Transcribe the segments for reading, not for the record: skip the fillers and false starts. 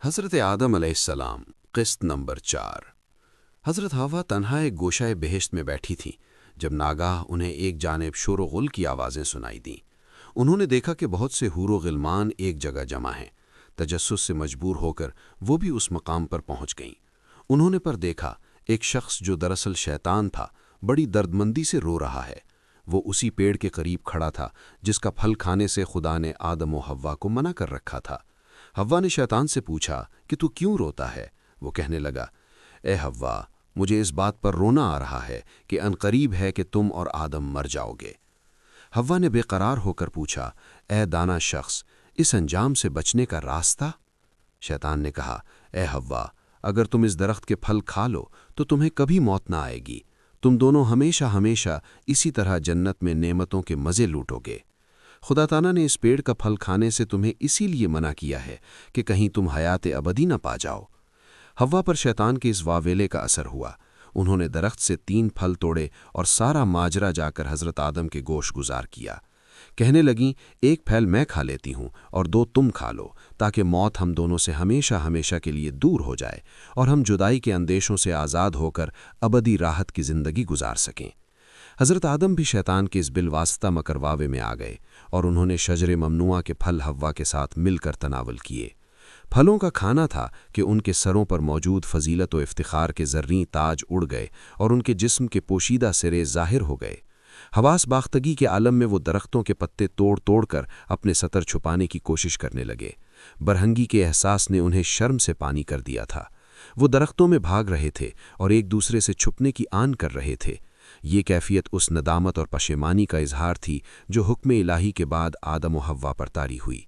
حضرت آدم علیہ السلام قسط نمبر 4۔ حضرت حوا تنہا ایک گوشہ بہشت میں بیٹھی تھیں جب ناگاہ انہیں ایک جانب شور و غل کی آوازیں سنائی دیں۔ انہوں نے دیکھا کہ بہت سے حور و غلمان ایک جگہ جمع ہیں۔ تجسس سے مجبور ہو کر وہ بھی اس مقام پر پہنچ گئیں۔ انہوں نے پر دیکھا ایک شخص جو دراصل شیطان تھا بڑی دردمندی سے رو رہا ہے۔ وہ اسی پیڑ کے قریب کھڑا تھا جس کا پھل کھانے سے خدا نے آدم و حوا کو منع کر رکھا تھا۔ حوا نے شیطان سے پوچھا کہ تو کیوں روتا ہے؟ وہ کہنے لگا، اے حوا، مجھے اس بات پر رونا آ رہا ہے کہ عنقریب ہے کہ تم اور آدم مر جاؤ گے۔ حوا نے بے قرار ہو کر پوچھا، اے دانا شخص، اس انجام سے بچنے کا راستہ؟ شیطان نے کہا، اے حوا، اگر تم اس درخت کے پھل کھا لو تو تمہیں کبھی موت نہ آئے گی۔ تم دونوں ہمیشہ ہمیشہ اسی طرح جنت میں نعمتوں کے مزے لوٹو گے۔ خدا تعالیٰ نے اس پیڑ کا پھل کھانے سے تمہیں اسی لیے منع کیا ہے کہ کہیں تم حیات ابدی نہ پا جاؤ۔ حوا پر شیطان کے اس واویلے کا اثر ہوا۔ انہوں نے درخت سے 3 پھل توڑے اور سارا ماجرا جا کر حضرت آدم کے گوش گزار کیا۔ کہنے لگیں، ایک پھل میں کھا لیتی ہوں اور 2 تم کھا لو، تاکہ موت ہم دونوں سے ہمیشہ ہمیشہ کے لیے دور ہو جائے اور ہم جدائی کے اندیشوں سے آزاد ہو کر ابدی راحت کی زندگی گزار سکیں۔ حضرت آدم بھی شیطان کے اس بالواسطہ مکرواوے میں آ گئے اور انہوں نے شجر ممنوعہ کے پھل حوا کے ساتھ مل کر تناول کیے۔ پھلوں کا کھانا تھا کہ ان کے سروں پر موجود فضیلت و افتخار کے زریں تاج اڑ گئے اور ان کے جسم کے پوشیدہ سرے ظاہر ہو گئے۔ حواس باختگی کے عالم میں وہ درختوں کے پتے توڑ توڑ کر اپنے سطر چھپانے کی کوشش کرنے لگے۔ برہنگی کے احساس نے انہیں شرم سے پانی کر دیا تھا۔ وہ درختوں میں بھاگ رہے تھے اور ایک دوسرے سے چھپنے کی آن کر رہے تھے۔ یہ کیفیت اس ندامت اور پشیمانی کا اظہار تھی جو حکم الہی کے بعد آدم و حوا پر طاری ہوئی۔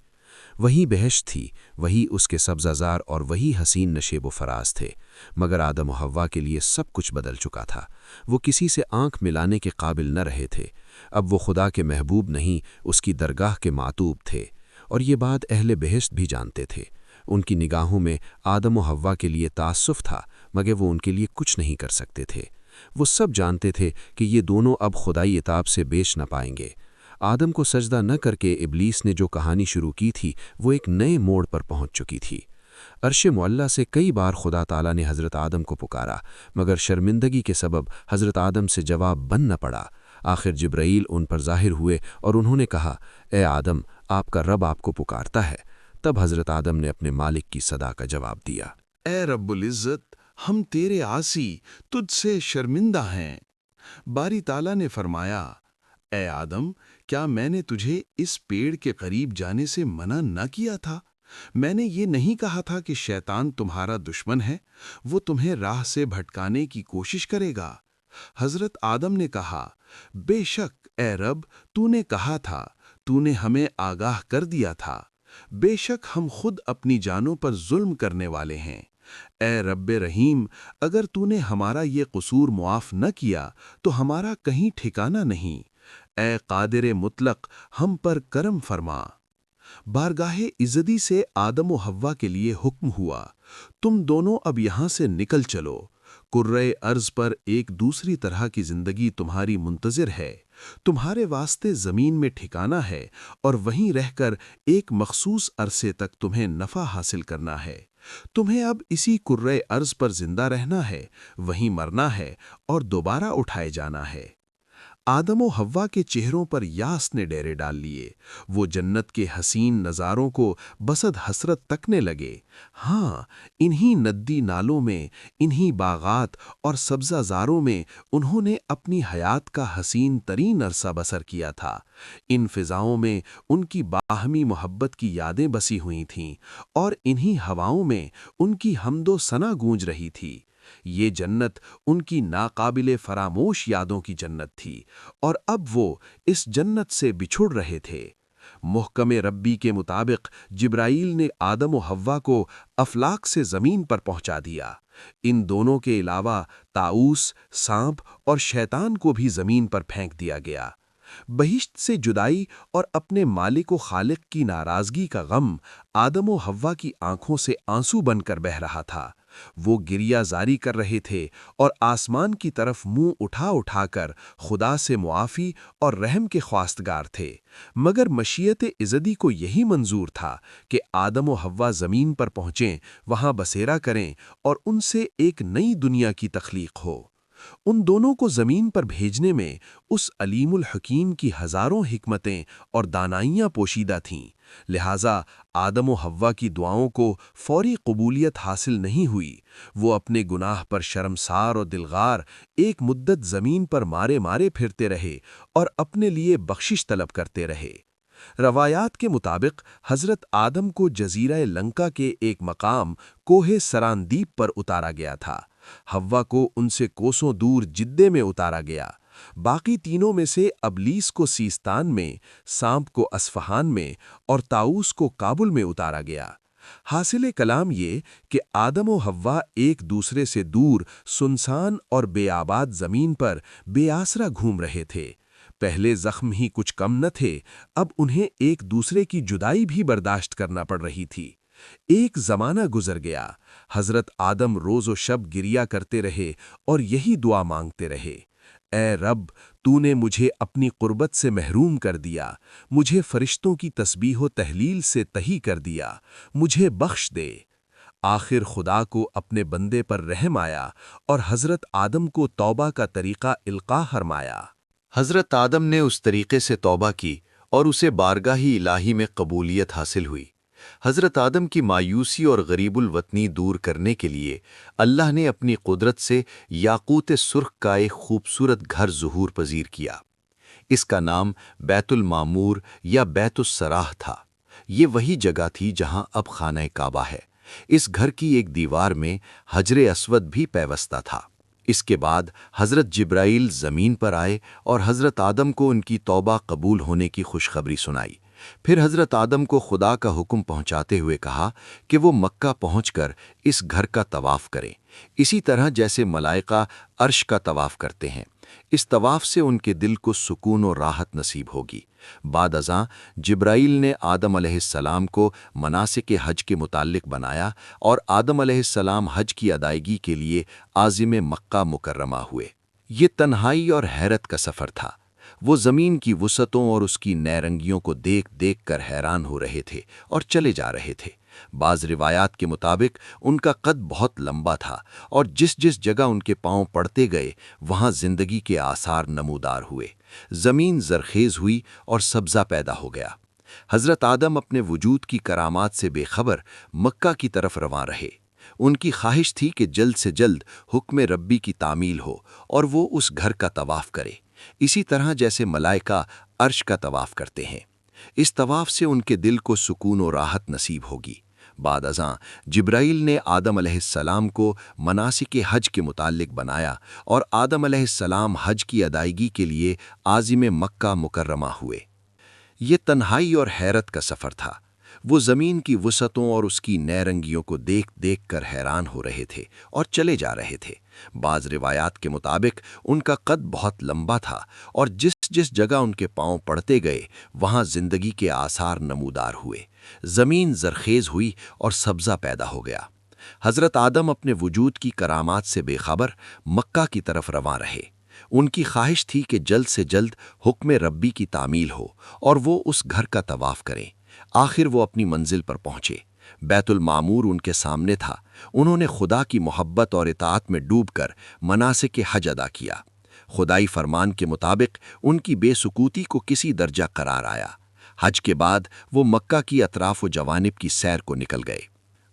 وہی بہشت تھی، وہی اس کے سبزہ زار اور وہی حسین نشیب و فراز تھے، مگر آدم و حوا کے لیے سب کچھ بدل چکا تھا۔ وہ کسی سے آنکھ ملانے کے قابل نہ رہے تھے۔ اب وہ خدا کے محبوب نہیں، اس کی درگاہ کے معطوب تھے، اور یہ بات اہل بہشت بھی جانتے تھے۔ ان کی نگاہوں میں آدم و حوا کے لیے تعصف تھا، مگر وہ ان کے لیے کچھ نہیں کر سکتے تھے۔ وہ سب جانتے تھے کہ یہ دونوں اب خدائی عتاب سے بیچ نہ پائیں گے۔ آدم کو سجدہ نہ کر کے ابلیس نے جو کہانی شروع کی تھی وہ ایک نئے موڑ پر پہنچ چکی تھی۔ عرش معلیٰ سے کئی بار خدا تعالیٰ نے حضرت آدم کو پکارا، مگر شرمندگی کے سبب حضرت آدم سے جواب بن نہ پڑا۔ آخر جبرائیل ان پر ظاہر ہوئے اور انہوں نے کہا، اے آدم، آپ کا رب آپ کو پکارتا ہے۔ تب حضرت آدم نے اپنے مالک کی صدا کا جواب دیا، اے رب العزت، ہم تیرے عاصی تجھ سے شرمندہ ہیں۔ باری تعالیٰ نے فرمایا، اے آدم، کیا میں نے تجھے اس پیڑ کے قریب جانے سے منع نہ کیا تھا؟ میں نے یہ نہیں کہا تھا کہ شیطان تمہارا دشمن ہے، وہ تمہیں راہ سے بھٹکانے کی کوشش کرے گا۔ حضرت آدم نے کہا، بے شک اے رب، تو نے کہا تھا، تو نے ہمیں آگاہ کر دیا تھا۔ بے شک ہم خود اپنی جانوں پر ظلم کرنے والے ہیں۔ اے رب رحیم، اگر تو نے ہمارا یہ قصور معاف نہ کیا تو ہمارا کہیں ٹھکانہ نہیں۔ اے قادر مطلق، ہم پر کرم فرما۔ بارگاہ عزتی سے آدم و حوا کے لیے حکم ہوا، تم دونوں اب یہاں سے نکل چلو۔ کرۂ ارض پر ایک دوسری طرح کی زندگی تمہاری منتظر ہے۔ تمہارے واسطے زمین میں ٹھکانہ ہے اور وہیں رہ کر ایک مخصوص عرصے تک تمہیں نفع حاصل کرنا ہے۔ تمہیں اب اسی کرۂ ارض پر زندہ رہنا ہے، وہیں مرنا ہے اور دوبارہ اٹھائے جانا ہے۔ آدم و حوا کے چہروں پر یاس نے ڈیرے ڈال لیے۔ وہ جنت کے حسین نظاروں کو بصد حسرت تکنے لگے۔ ہاں، انہی ندی نالوں میں، انہی باغات اور سبزہ زاروں میں انہوں نے اپنی حیات کا حسین ترین عرصہ بسر کیا تھا۔ ان فضاؤں میں ان کی باہمی محبت کی یادیں بسی ہوئی تھیں اور انہی ہواؤں میں ان کی حمد و ثنا گونج رہی تھی۔ یہ جنت ان کی ناقابل فراموش یادوں کی جنت تھی، اور اب وہ اس جنت سے بچھڑ رہے تھے۔ محکم ربی کے مطابق جبرائیل نے آدم و حوا کو افلاک سے زمین پر پہنچا دیا۔ ان دونوں کے علاوہ طاؤس، سانپ اور شیطان کو بھی زمین پر پھینک دیا گیا۔ بہشت سے جدائی اور اپنے مالک و خالق کی ناراضگی کا غم آدم و حوا کی آنکھوں سے آنسو بن کر بہہ رہا تھا۔ وہ گریہ زاری کر رہے تھے اور آسمان کی طرف منہ اٹھا اٹھا کر خدا سے معافی اور رحم کے خواستگار تھے، مگر مشیت ازدی کو یہی منظور تھا کہ آدم و حوا زمین پر پہنچیں، وہاں بسیرا کریں اور ان سے ایک نئی دنیا کی تخلیق ہو۔ ان دونوں کو زمین پر بھیجنے میں اس علیم الحکیم کی ہزاروں حکمتیں اور دانائیاں پوشیدہ تھیں، لہٰذا آدم و حوا کی دعاؤں کو فوری قبولیت حاصل نہیں ہوئی۔ وہ اپنے گناہ پر شرمسار اور دلغار ایک مدت زمین پر مارے مارے پھرتے رہے اور اپنے لیے بخشش طلب کرتے رہے۔ روایات کے مطابق حضرت آدم کو جزیرہ لنکا کے ایک مقام کوہ سراندیپ پر اتارا گیا تھا، حوا کو ان سے کوسوں دور جدے میں اتارا گیا، باقی تینوں میں سے ابلیس کو سیستان میں، سانپ کو اصفہان میں اور طاؤس کو کابل میں اتارا گیا۔ حاصل کلام یہ کہ آدم و حوا ایک دوسرے سے دور سنسان اور بے آباد زمین پر بے آسرا گھوم رہے تھے۔ پہلے زخم ہی کچھ کم نہ تھے، اب انہیں ایک دوسرے کی جدائی بھی برداشت کرنا پڑ رہی تھی۔ ایک زمانہ گزر گیا، حضرت آدم روز و شب گریہ کرتے رہے اور یہی دعا مانگتے رہے، اے رب، تو نے مجھے اپنی قربت سے محروم کر دیا، مجھے فرشتوں کی تسبیح و تحلیل سے تہی کر دیا، مجھے بخش دے۔ آخر خدا کو اپنے بندے پر رحم آیا اور حضرت آدم کو توبہ کا طریقہ القاء فرمایا۔ حضرت آدم نے اس طریقے سے توبہ کی اور اسے بارگاہ الہی میں قبولیت حاصل ہوئی۔ حضرت آدم کی مایوسی اور غریب الوطنی دور کرنے کے لیے اللہ نے اپنی قدرت سے یاقوت سرخ کا ایک خوبصورت گھر ظہور پذیر کیا۔ اس کا نام بیت المعمور یا بیت السراح تھا۔ یہ وہی جگہ تھی جہاں اب خانہ کعبہ ہے۔ اس گھر کی ایک دیوار میں حجر اسود بھی پیوستہ تھا۔ اس کے بعد حضرت جبرائیل زمین پر آئے اور حضرت آدم کو ان کی توبہ قبول ہونے کی خوشخبری سنائی۔ پھر حضرت آدم کو خدا کا حکم پہنچاتے ہوئے کہا کہ وہ مکہ پہنچ کر اس گھر کا طواف کریں، اسی طرح جیسے ملائکہ عرش کا طواف کرتے ہیں۔ اس طواف سے ان کے دل کو سکون و راحت نصیب ہوگی۔ بعد ازاں جبرائیل نے آدم علیہ السلام کو مناسک حج کے متعلق بنایا اور آدم علیہ السلام حج کی ادائیگی کے لیے عازم مکہ مکرمہ ہوئے۔ یہ تنہائی اور حیرت کا سفر تھا۔ وہ زمین کی وسعتوں اور اس کی نیرنگیوں کو دیکھ دیکھ کر حیران ہو رہے تھے اور چلے جا رہے تھے۔ بعض روایات کے مطابق ان کا قد بہت لمبا تھا اور جس جس جگہ ان کے پاؤں پڑتے گئے وہاں زندگی کے آثار نمودار ہوئے، زمین زرخیز ہوئی اور سبزہ پیدا ہو گیا۔ حضرت آدم اپنے وجود کی کرامات سے بے خبر مکہ کی طرف رواں رہے۔ ان کی خواہش تھی کہ جلد سے جلد حکم ربی کی تعمیل ہو اور وہ اس گھر کا طواف کرے، اسی طرح جیسے ملائکہ عرش کا طواف کرتے ہیں۔ اس طواف سے ان کے دل کو سکون و راحت نصیب ہوگی۔ بعد ازاں جبرائیل نے آدم علیہ السلام کو مناسک حج کے متعلق بنایا اور آدم علیہ السلام حج کی ادائیگی کے لیے عازم مکہ مکرمہ ہوئے۔ یہ تنہائی اور حیرت کا سفر تھا۔ وہ زمین کی وسعتوں اور اس کی نیرنگیوں کو دیکھ دیکھ کر حیران ہو رہے تھے اور چلے جا رہے تھے۔ بعض روایات کے مطابق ان کا قد بہت لمبا تھا اور جس جس جگہ ان کے پاؤں پڑتے گئے وہاں زندگی کے آثار نمودار ہوئے، زمین زرخیز ہوئی اور سبزہ پیدا ہو گیا۔ حضرت آدم اپنے وجود کی کرامات سے بے خبر مکہ کی طرف رواں رہے۔ ان کی خواہش تھی کہ جلد سے جلد حکم ربی کی تعمیل ہو اور وہ اس گھر کا طواف کریں۔ آخر وہ اپنی منزل پر پہنچے۔ بیت المعمور ان کے سامنے تھا۔ انہوں نے خدا کی محبت اور اطاعت میں ڈوب کر مناسک حج ادا کیا۔ خدائی فرمان کے مطابق ان کی بے سکوتی کو کسی درجہ قرار آیا۔ حج کے بعد وہ مکہ کی اطراف و جوانب کی سیر کو نکل گئے۔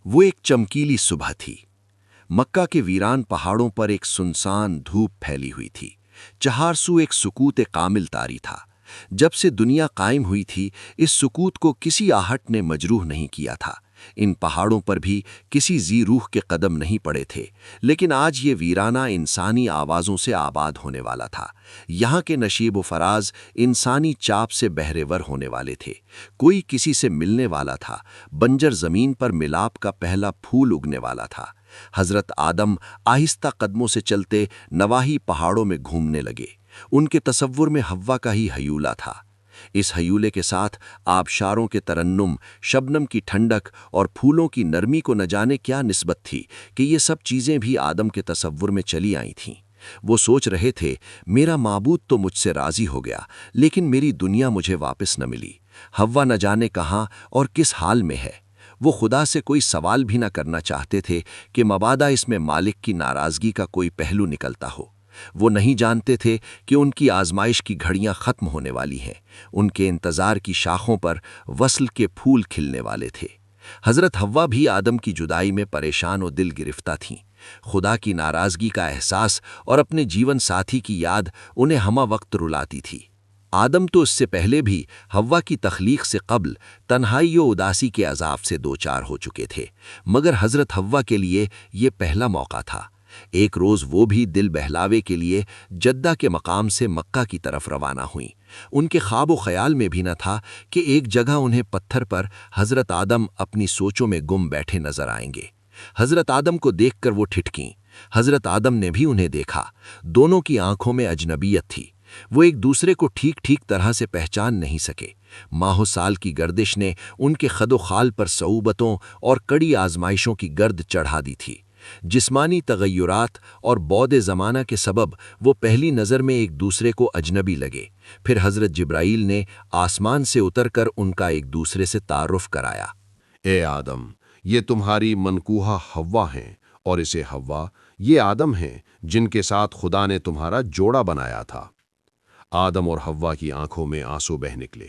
وہ ایک چمکیلی صبح تھی۔ مکہ کے ویران پہاڑوں پر ایک سنسان دھوپ پھیلی ہوئی تھی۔ چہار سو ایک سکوت کامل طاری تھا۔ جب سے دنیا قائم ہوئی تھی اس سکوت کو کسی آہٹ نے مجروح نہیں کیا تھا۔ ان پہاڑوں پر بھی کسی ذی روح کے قدم نہیں پڑے تھے، لیکن آج یہ ویرانہ انسانی آوازوں سے آباد ہونے والا تھا۔ یہاں کے نشیب و فراز انسانی چاپ سے بہرے ور ہونے والے تھے۔ کوئی کسی سے ملنے والا تھا۔ بنجر زمین پر ملاپ کا پہلا پھول اگنے والا تھا۔ حضرت آدم آہستہ قدموں سے چلتے نواحی پہاڑوں میں گھومنے لگے۔ ان کے تصور میں حوا کا ہی ہیولہ تھا۔ اس ہیولے کے ساتھ آبشاروں کے ترنم، شبنم کی ٹھنڈک اور پھولوں کی نرمی کو نہ جانے کیا نسبت تھی کہ یہ سب چیزیں بھی آدم کے تصور میں چلی آئی تھیں۔ وہ سوچ رہے تھے، میرا معبود تو مجھ سے راضی ہو گیا، لیکن میری دنیا مجھے واپس نہ ملی۔ حوا نہ جانے کہاں اور کس حال میں ہے۔ وہ خدا سے کوئی سوال بھی نہ کرنا چاہتے تھے کہ مبادا اس میں مالک کی ناراضگی کا کوئی پہلو نکلتا ہو۔ وہ نہیں جانتے تھے کہ ان کی آزمائش کی گھڑیاں ختم ہونے والی ہیں، ان کے انتظار کی شاخوں پر وصل کے پھول کھلنے والے تھے۔ حضرت حوا بھی آدم کی جدائی میں پریشان و دل گرفتہ تھیں۔ خدا کی ناراضگی کا احساس اور اپنے جیون ساتھی کی یاد انہیں ہمہ وقت رلاتی تھی۔ آدم تو اس سے پہلے بھی حوا کی تخلیق سے قبل تنہائی و اداسی کے عذاب سے دوچار ہو چکے تھے، مگر حضرت حوا کے لیے یہ پہلا موقع تھا۔ ایک روز وہ بھی دل بہلاوے کے لیے جدہ کے مقام سے مکہ کی طرف روانہ ہوئیں۔ ان کے خواب و خیال میں بھی نہ تھا کہ ایک جگہ انہیں پتھر پر حضرت آدم اپنی سوچوں میں گم بیٹھے نظر آئیں گے۔ حضرت آدم کو دیکھ کر وہ ٹھٹکیں۔ حضرت آدم نے بھی انہیں دیکھا۔ دونوں کی آنکھوں میں اجنبیت تھی۔ وہ ایک دوسرے کو ٹھیک طرح سے پہچان نہیں سکے۔ ماہ و سال کی گردش نے ان کے خد و خال پر صعوبتوں اور کڑی آزمائشوں کی گرد چڑھا دی تھی۔ جسمانی تغیرات اور بعد زمانہ کے سبب وہ پہلی نظر میں ایک دوسرے کو اجنبی لگے۔ پھر حضرت جبرائیل نے آسمان سے اتر کر ان کا ایک دوسرے سے تعارف کرایا۔ اے آدم، یہ تمہاری منکوہہ حوا ہیں، اور اسے حوا یہ آدم ہیں جن کے ساتھ خدا نے تمہارا جوڑا بنایا تھا۔ آدم اور حوا کی آنکھوں میں آنسو بہہ نکلے۔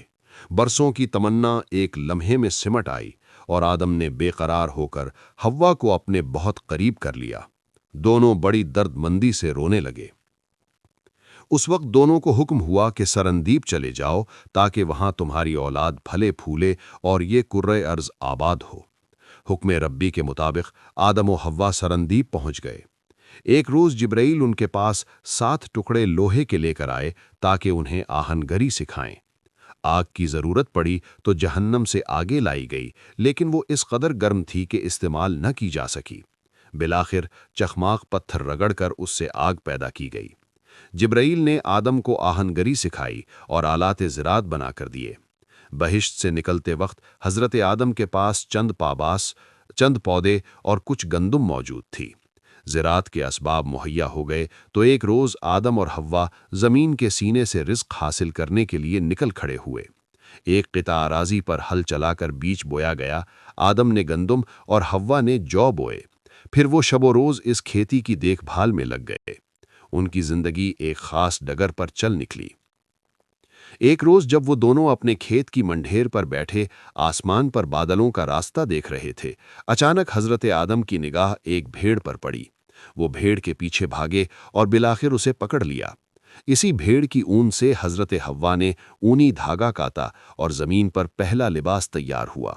برسوں کی تمنا ایک لمحے میں سمٹ آئی، اور آدم نے بے قرار ہو کر حوا کو اپنے بہت قریب کر لیا۔ دونوں بڑی درد مندی سے رونے لگے۔ اس وقت دونوں کو حکم ہوا کہ سرندیپ چلے جاؤ تاکہ وہاں تمہاری اولاد پھلے پھولے اور یہ کرۂ ارض آباد ہو۔ حکم ربی کے مطابق آدم و حوا سرندیپ پہنچ گئے۔ ایک روز جبرائیل ان کے پاس 7 ٹکڑے لوہے کے لے کر آئے تاکہ انہیں آہن گری سکھائیں۔ آگ کی ضرورت پڑی تو جہنم سے آگے لائی گئی، لیکن وہ اس قدر گرم تھی کہ استعمال نہ کی جا سکی۔ بالآخر چخماق پتھر رگڑ کر اس سے آگ پیدا کی گئی۔ جبرائیل نے آدم کو آہن گری سکھائی اور آلات زراعت بنا کر دیے۔ بہشت سے نکلتے وقت حضرت آدم کے پاس چند پودے اور کچھ گندم موجود تھی۔ زراعت کے اسباب مہیا ہو گئے تو ایک روز آدم اور حوا زمین کے سینے سے رزق حاصل کرنے کے لیے نکل کھڑے ہوئے۔ ایک قطع اراضی پر ہل چلا کر بیج بویا گیا۔ آدم نے گندم اور حوا نے جو بوئے۔ پھر وہ شب و روز اس کھیتی کی دیکھ بھال میں لگ گئے۔ ان کی زندگی ایک خاص ڈگر پر چل نکلی۔ ایک روز جب وہ دونوں اپنے کھیت کی منڈھیر پر بیٹھے آسمان پر بادلوں کا راستہ دیکھ رہے تھے، اچانک حضرت آدم کی نگاہ ایک بھیڑ پر پڑی۔ وہ بھیڑ کے پیچھے بھاگے اور بالآخر اسے پکڑ لیا۔ اسی بھیڑ کی اون سے حضرت حوا نے اونی دھاگا کاتا اور زمین پر پہلا لباس تیار ہوا۔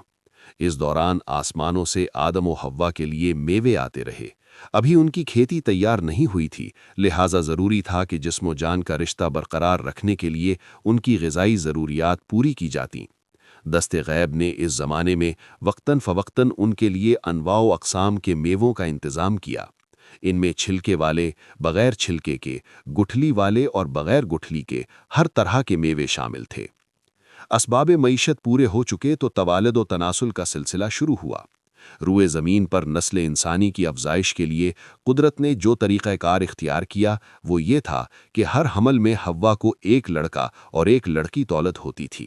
اس دوران آسمانوں سے آدم و حوا کے لیے میوے آتے رہے۔ ابھی ان کی کھیتی تیار نہیں ہوئی تھی، لہٰذا ضروری تھا کہ جسم و جان کا رشتہ برقرار رکھنے کے لیے ان کی غذائی ضروریات پوری کی جاتیں۔ دست غیب نے اس زمانے میں وقتاً فوقتاً ان کے لیے انواع و اقسام کے میووں کا انتظام کیا۔ ان میں چھلکے والے، بغیر چھلکے کے، گٹھلی والے اور بغیر گٹھلی کے ہر طرح کے میوے شامل تھے۔ اسباب معیشت پورے ہو چکے تو توالد و تناسل کا سلسلہ شروع ہوا۔ روئے زمین پر نسل انسانی کی افزائش کے لیے قدرت نے جو طریقہ کار اختیار کیا وہ یہ تھا کہ ہر حمل میں حوا کو ایک لڑکا اور ایک لڑکی تولد ہوتی تھی۔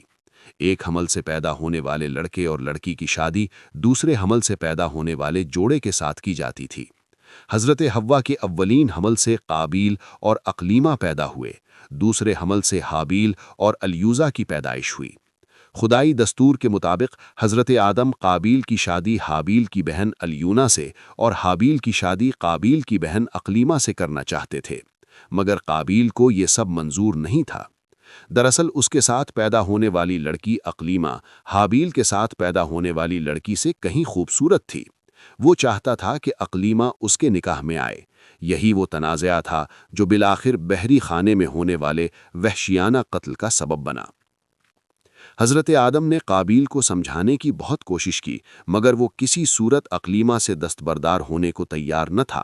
ایک حمل سے پیدا ہونے والے لڑکے اور لڑکی کی شادی دوسرے حمل سے پیدا ہونے والے جوڑے کے ساتھ کی جاتی تھی۔ حضرت حوا کے اولین حمل سے قابیل اور اقلیمہ پیدا ہوئے، دوسرے حمل سے حابیل اور الیوزا کی پیدائش ہوئی۔ خدائی دستور کے مطابق حضرت آدم قابیل کی شادی حابیل کی بہن الیونا سے اور حابیل کی شادی قابیل کی بہن اقلیمہ سے کرنا چاہتے تھے، مگر قابیل کو یہ سب منظور نہیں تھا۔ دراصل اس کے ساتھ پیدا ہونے والی لڑکی اقلیمہ حابیل کے ساتھ پیدا ہونے والی لڑکی سے کہیں خوبصورت تھی۔ وہ چاہتا تھا کہ اقلیمہ اس کے نکاح میں آئے۔ یہی وہ تنازعہ تھا جو بالآخر بحری خانے میں ہونے والے وحشیانہ قتل کا سبب بنا۔ حضرت آدم نے قابیل کو سمجھانے کی بہت کوشش کی، مگر وہ کسی صورت اقلیمہ سے دستبردار ہونے کو تیار نہ تھا۔